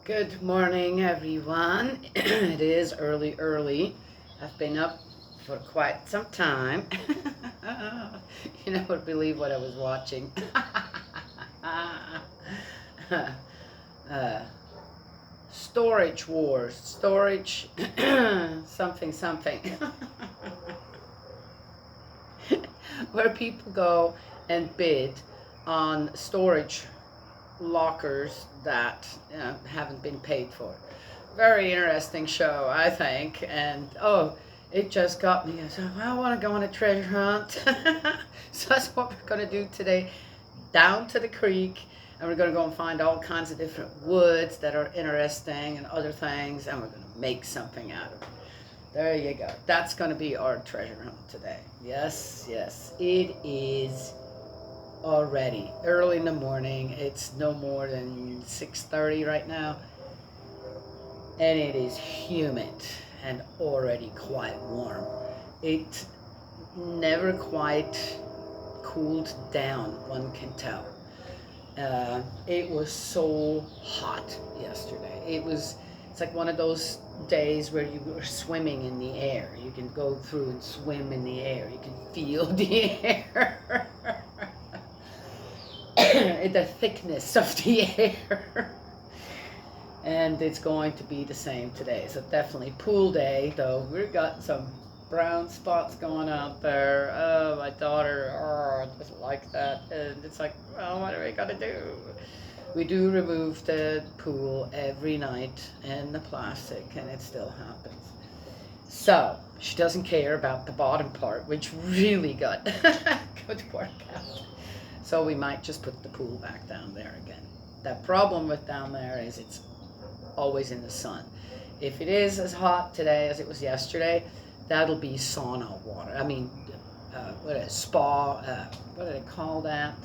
Good morning, everyone. It is early. I've been up for quite some time. You never believe what I was watching. uh, Storage wars, storage something, where people go and bid on storage lockers that haven't been paid for. Very interesting show, I think. And oh, it just got me. I want to go on a treasure hunt. So that's what we're going to do today. Down to the creek, and we're going to go and find all kinds of different woods that are interesting and other things, and we're going to make something out of it. There you go. That's going to be our treasure hunt today. Yes, it is already early in the morning. It's no more than 6:30 right now, and it is humid and already quite warm. It never quite cooled down, one can tell. It was so hot yesterday. It's like one of those days where you were swimming in the air. You can go through and swim in the air. You can feel the air. The thickness of the air. And it's going to be the same today. So definitely pool day, though we've got some brown spots going out there. Oh, my daughter doesn't like that. And it's like, well, what are we going to do? We do remove the pool every night and the plastic, and it still happens. So she doesn't care about the bottom part, which really got good workout. So we might just put the pool back down there again. The problem with down there is it's always in the sun. If it is as hot today as it was yesterday, that'll be sauna water. I mean, what is spa? What do they call that?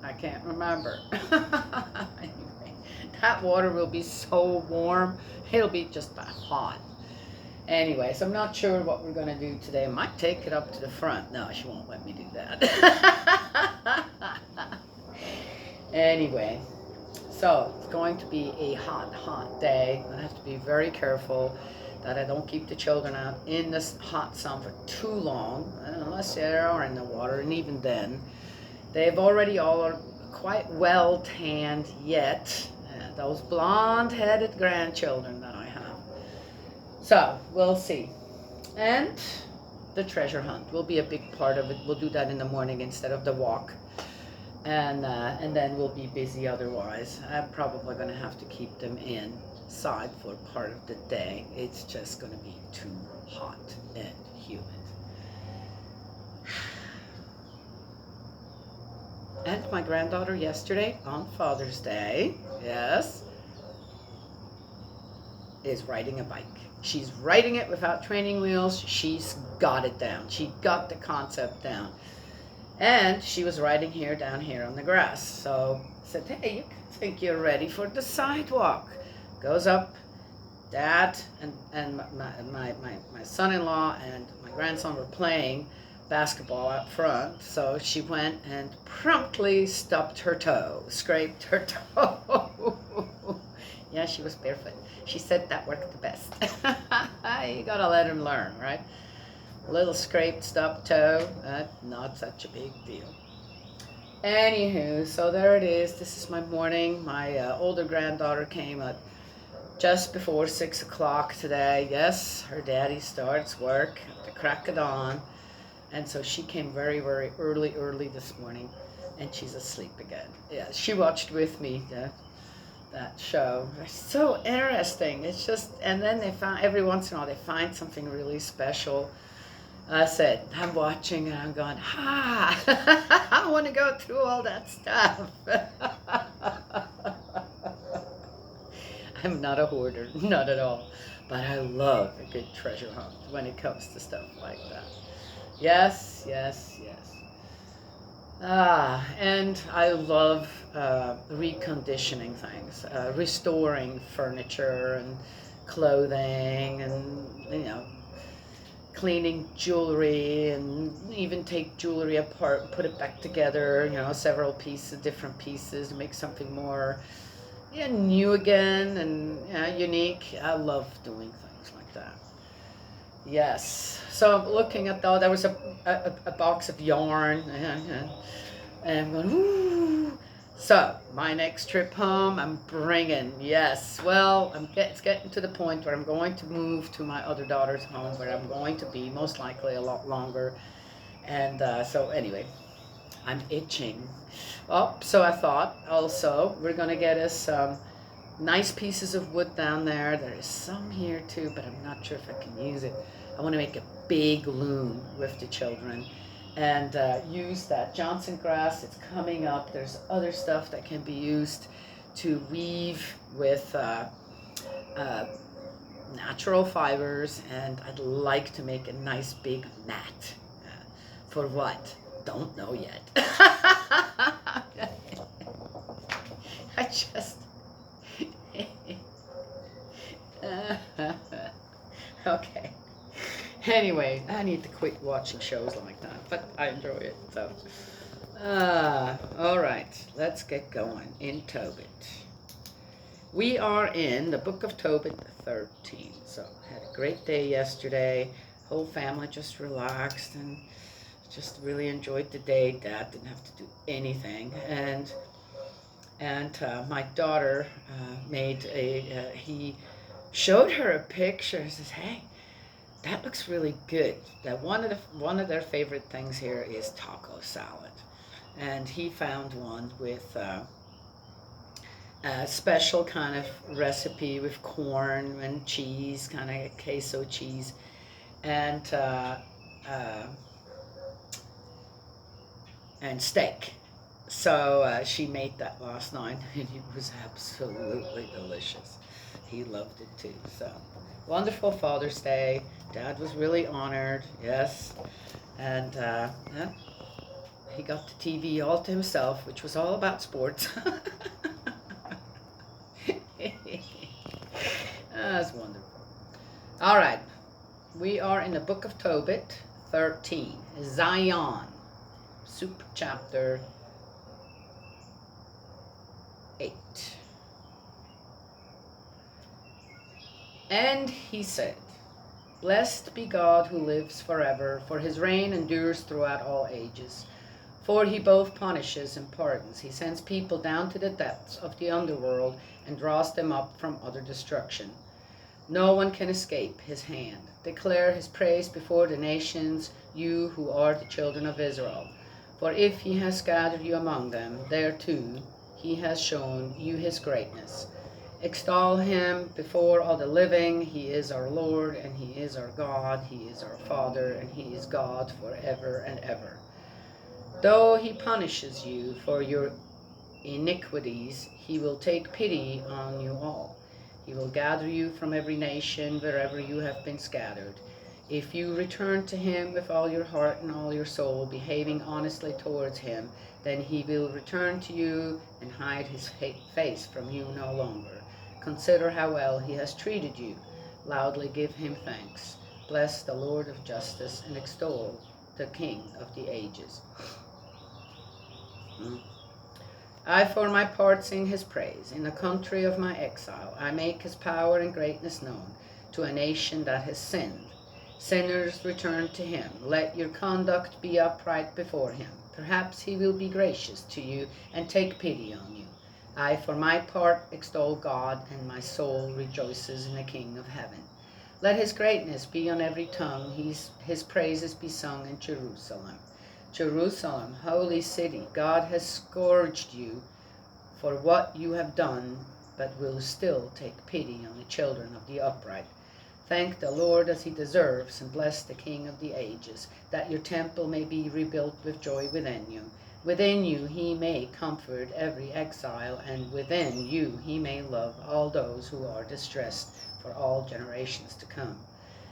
I can't remember. Anyway, that water will be so warm, it'll be just hot. Anyway, so I'm not sure what we're going to do today. I might take it up to the front. No, she won't let me do that. Anyway, so it's going to be a hot day. I have to be very careful that I don't keep the children out in this hot sun for too long, unless they are in the water, and even then. They've already all are quite well tanned yet. Those blonde-headed grandchildren that I have. So we'll see. And the treasure hunt will be a big part of it. We'll do that in the morning instead of the walk. And then we'll be busy otherwise. I'm probably going to have to keep them inside for part of the day. It's just going to be too hot and humid. And my granddaughter yesterday on Father's Day, yes, is riding a bike. She's riding it without training wheels. She's got it down. She got the concept down. And she was riding down here on the grass. So I said, hey, you think you're ready for the sidewalk. Goes up. Dad and my son-in-law and my grandson were playing basketball up front. So she went and promptly stubbed her toe, scraped her toe. Yeah, she was barefoot. She said that worked the best. You gotta let him learn, right? A little scraped, stubbed toe, not such a big deal. Anywho, so there it is. This is my morning. My older granddaughter came at just before 6 o'clock today. Yes, her daddy starts work at the crack of dawn. And so she came very, very early this morning, and she's asleep again. Yeah, she watched with me that show. It's so interesting. It's just, and then they found, every once in a while, they find something really special. I said, I'm watching and I'm going, I want to go through all that stuff. I'm not a hoarder, not at all. But I love a good treasure hunt when it comes to stuff like that. Yes. And I love reconditioning things, restoring furniture and clothing, and cleaning jewelry and even take jewelry apart and put it back together, several pieces, different pieces to make something more new again and unique. I love doing things like that. Yes. So I'm looking at that. There was a box of yarn. And I'm going, ooh. So my next trip home, I'm bringing, yes. Well, it's getting to the point where I'm going to move to my other daughter's home, where I'm going to be most likely a lot longer. And so anyway, I'm itching. Oh, so I thought also we're going to get us some nice pieces of wood down there. There is some here too, but I'm not sure if I can use it. I want to make a big loom with the children and use that Johnson grass. It's coming up. There's other stuff that can be used to weave with natural fibers, and I'd like to make a nice big mat. For what? Don't know yet. I just... okay. Anyway, I need to quit watching shows like that, but I enjoy it. So, all right, let's get going in Tobit. We are in the book of Tobit 13. So, had a great day yesterday. Whole family just relaxed and just really enjoyed the day. Dad didn't have to do anything, and my daughter made he showed her a picture and says, hey, that looks really good. That one of their favorite things here is taco salad, and he found one with a special kind of recipe with corn and cheese, kind of queso cheese, and steak. So she made that last night, and it was absolutely delicious. He loved it too. So wonderful Father's Day. Dad was really honored, yes. And he got the TV all to himself, which was all about sports. That's wonderful. All right. We are in the book of Tobit 13. Zion. Super chapter 8. And he said, blessed be God who lives forever, for his reign endures throughout all ages. For he both punishes and pardons. He sends people down to the depths of the underworld and draws them up from utter destruction. No one can escape his hand. Declare his praise before the nations, you who are the children of Israel. For if he has scattered you among them, there too he has shown you his greatness. Extol him before all the living. He is our Lord, and he is our God. He is our Father, and he is God forever and ever. Though he punishes you for your iniquities, he will take pity on you all. He will gather you from every nation wherever you have been scattered. If you return to him with all your heart and all your soul, behaving honestly towards him, then he will return to you and hide his face from you no longer. Consider how well he has treated you. Loudly give him thanks. Bless the Lord of justice and extol the King of the ages. I for my part sing his praise. In the country of my exile, I make his power and greatness known to a nation that has sinned. Sinners, return to him. Let your conduct be upright before him. Perhaps he will be gracious to you and take pity on you. I for my part extol God, and my soul rejoices in the King of heaven. Let his greatness be on every tongue. His praises be sung in Jerusalem. Jerusalem, holy city, God has scourged you for what you have done, but will still take pity on the children of the upright. Thank the Lord as he deserves, and bless the King of the ages, that your temple may be rebuilt with joy within you. Within you he may comfort every exile, and within you he may love all those who are distressed for all generations to come.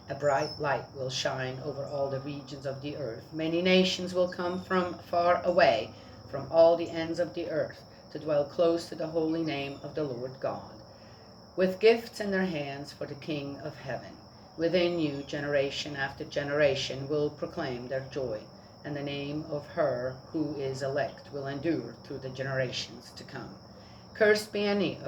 A bright light will shine over all the regions of the earth. Many nations will come from far away, from all the ends of the earth, to dwell close to the holy name of the Lord God, with gifts in their hands for the King of heaven. Within you, generation after generation will proclaim their joy, and the name of her who is elect will endure through the generations to come. Cursed be any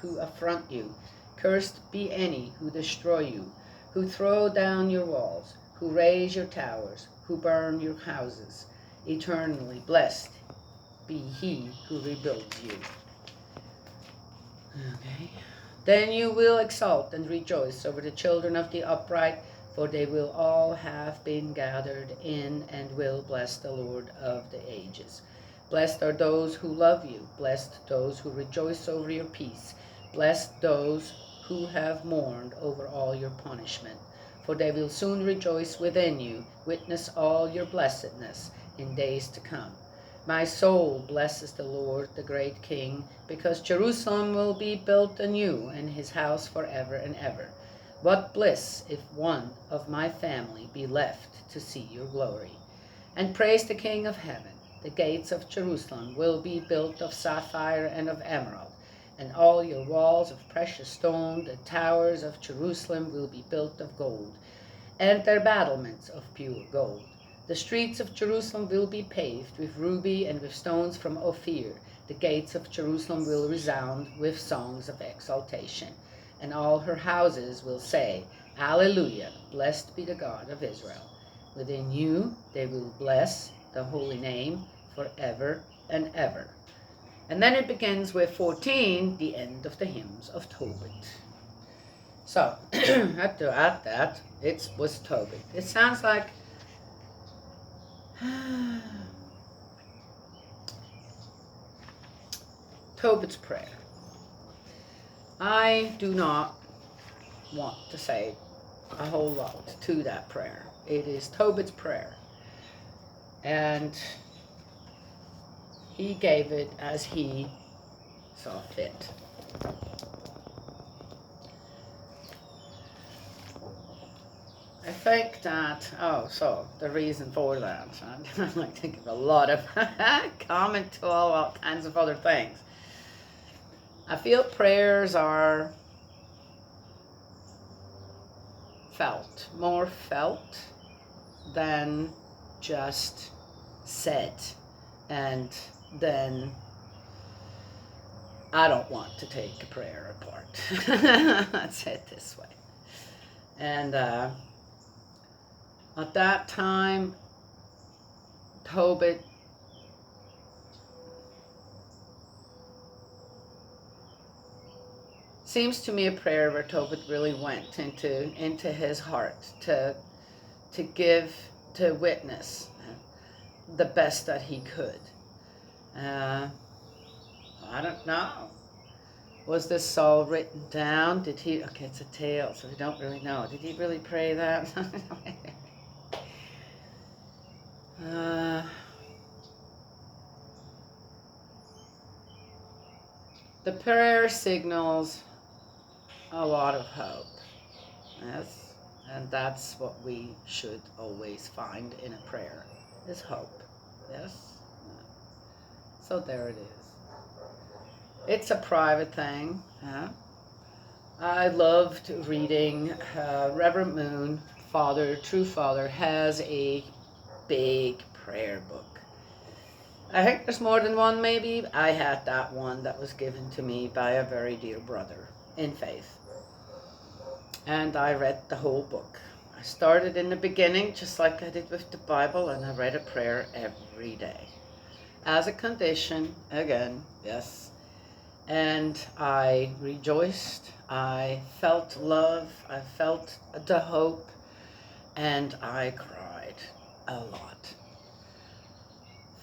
who affront you. Cursed be any who destroy you, who throw down your walls, who raise your towers, who burn your houses. Eternally blessed be he who rebuilds you. Okay. Then you will exult and rejoice over the children of the upright, for they will all have been gathered in and will bless the Lord of the ages. Blessed are those who love you. Blessed those who rejoice over your peace. Blessed those who have mourned over all your punishment, for they will soon rejoice within you, witness all your blessedness in days to come. My soul blesses the Lord, the great King, because Jerusalem will be built anew, and his house forever and ever. What bliss if one of my family be left to see your glory. And praise the King of heaven. The gates of Jerusalem will be built of sapphire and of emerald, and all your walls of precious stone. The towers of Jerusalem will be built of gold, and their battlements of pure gold. The streets of Jerusalem will be paved with ruby and with stones from Ophir. The gates of Jerusalem will resound with songs of exaltation, and all her houses will say, Alleluia, blessed be the God of Israel. Within you they will bless the holy name forever and ever. And then it begins with 14, the end of the hymns of Tobit. So, after that, it was Tobit. It sounds like Tobit's prayer. I do not want to say a whole lot to that prayer. It is Tobit's prayer. And he gave it as he saw fit. I think that, so the reason for that, I'd like to give a lot of comment to all kinds of other things. I feel prayers are more felt than just said. And then I don't want to take a prayer apart. Let's say it this way. And at that time, Tobit seems to me a prayer where Tobit really went into his heart to witness the best that he could. I don't know. Was this all written down? Did he? Okay, it's a tale, so we don't really know. Did he really pray that? The prayer signals a lot of hope. Yes, and that's what we should always find in a prayer, is hope. Yes. So there it is. It's a private thing. I loved reading Reverend Moon, True Father, has a big prayer book. I think there's more than one, maybe. I had that one that was given to me by a very dear brother in faith. And I read the whole book. I started in the beginning, just like I did with the Bible, and I read a prayer every day. As a condition, again, yes. And I rejoiced, I felt love, I felt the hope, and I cried a lot.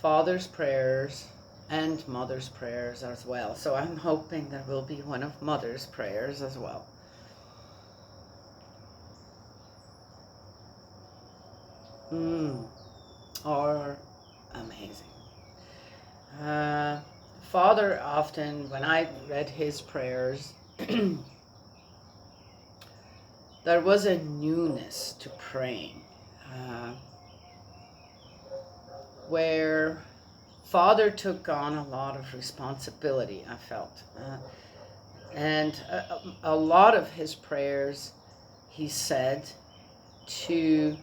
Father's prayers and mother's prayers as well. So I'm hoping there will be one of mother's prayers as well. Are amazing. Father often, when I read his prayers, there was a newness to praying, where Father took on a lot of responsibility, I felt. And a lot of his prayers, he said, to,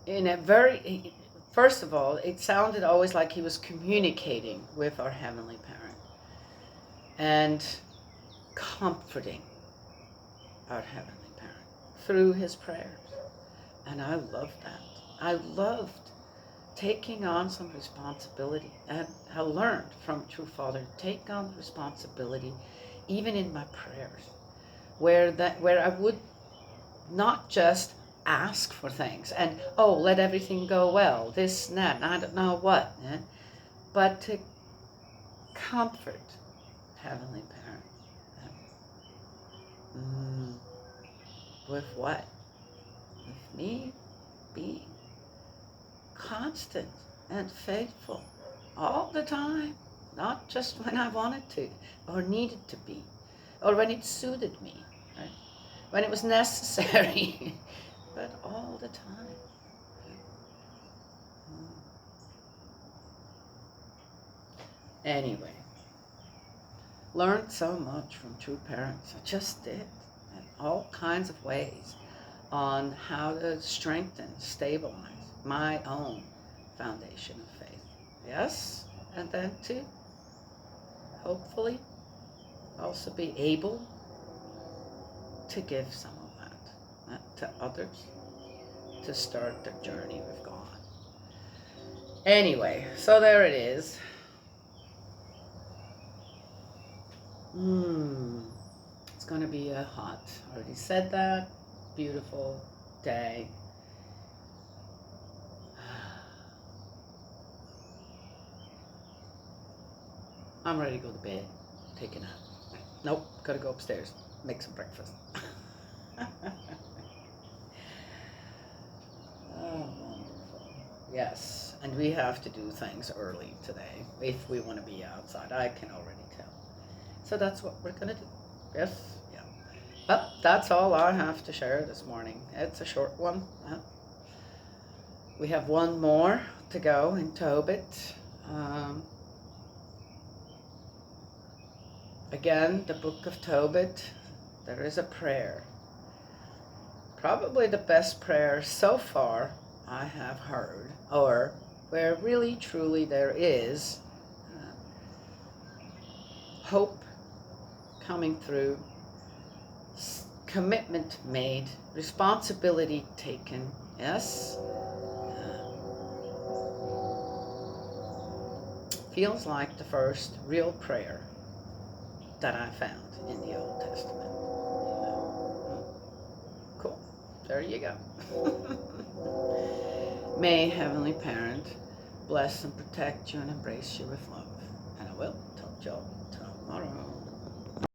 in a very, first of all, it sounded always like he was communicating with our Heavenly Parent and comforting our Heavenly Parent through his prayers. And I loved that. I loved taking on some responsibility. And I learned from True Father, take on responsibility even in my prayers, where I would not just ask for things and, oh, let everything go well, this and that, and I don't know what, but to comfort Heavenly Parent. With what? With me being constant and faithful all the time, not just when I wanted to or needed to be or when it suited me, right? When it was necessary, but all the time. Anyway, learned so much from True Parents. I just did, in all kinds of ways, on how to strengthen, stabilize my own foundation of faith. Yes, and then to hopefully also be able to give some of that to others to start their journey with God. Anyway, so there it is. It's going to be a hot, already said that, beautiful day. I'm ready to go to bed, take a nap. Nope, gotta go upstairs, make some breakfast. Oh, wonderful. Yes, and we have to do things early today if we want to be outside. I can already tell. So that's what we're gonna do. Yes, yeah. But that's all I have to share this morning. It's a short one. We have one more to go in Tobit. Again, the book of Tobit, there is a prayer. Probably the best prayer so far I have heard, or where really truly there is hope coming through, commitment made, responsibility taken, yes? Feels like the first real prayer that I found in the Old Testament. Cool. There you go. May Heavenly Parent bless and protect you and embrace you with love. And I will talk to y'all